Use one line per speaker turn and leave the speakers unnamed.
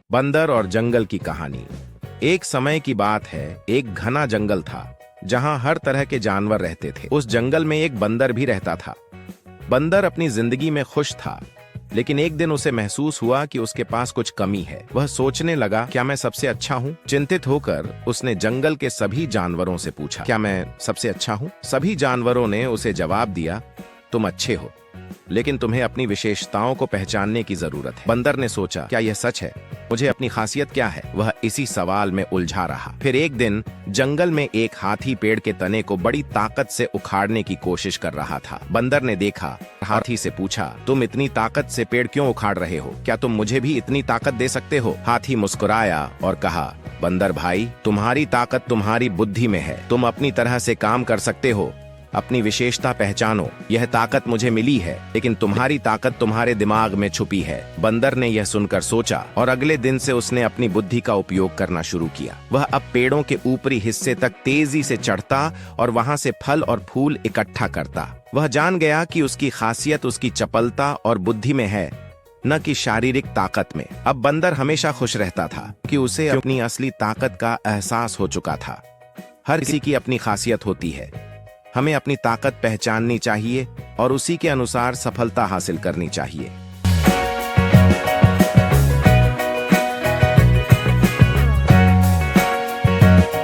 बंदर और जंगल की कहानी। एक समय की बात है, एक घना जंगल था जहां हर तरह के जानवर रहते थे। उस जंगल में एक बंदर भी रहता था। बंदर अपनी जिंदगी में खुश था, लेकिन एक दिन उसे महसूस हुआ कि उसके पास कुछ कमी है। वह सोचने लगा, क्या मैं सबसे अच्छा हूँ? चिंतित होकर उसने जंगल के सभी जानवरों से पूछा, क्या मैं सबसे अच्छा हूँ? सभी जानवरों ने उसे जवाब दिया, तुम अच्छे हो, लेकिन तुम्हें अपनी विशेषताओं को पहचानने की जरूरत है। बंदर ने सोचा, क्या यह सच है? मुझे अपनी खासियत क्या है? वह इसी सवाल में उलझा रहा। फिर एक दिन जंगल में एक हाथी पेड़ के तने को बड़ी ताकत से उखाड़ने की कोशिश कर रहा था। बंदर ने देखा, हाथी से पूछा, तुम इतनी ताकत से पेड़ क्यों उखाड़ रहे हो? क्या तुम मुझे भी इतनी ताकत दे सकते हो? हाथी मुस्कुराया और कहा, बंदर भाई, तुम्हारी ताकत तुम्हारी बुद्धि में है। तुम अपनी तरह से काम कर सकते हो। अपनी विशेषता पहचानो। यह ताकत मुझे मिली है, लेकिन तुम्हारी ताकत तुम्हारे दिमाग में छुपी है। बंदर ने यह सुनकर सोचा और अगले दिन से उसने अपनी बुद्धि का उपयोग करना शुरू किया। वह अब पेड़ों के ऊपरी हिस्से तक तेजी से चढ़ता और वहां से फल और फूल इकट्ठा करता। वह जान गया कि उसकी खासियत उसकी चपलता और बुद्धि में है, न कि शारीरिक ताकत में। अब बंदर हमेशा खुश रहता था कि उसे अपनी असली ताकत का एहसास हो चुका था। हर किसी की अपनी खासियत होती है। हमें अपनी ताकत पहचाननी चाहिए और उसी के अनुसार सफलता हासिल करनी चाहिए।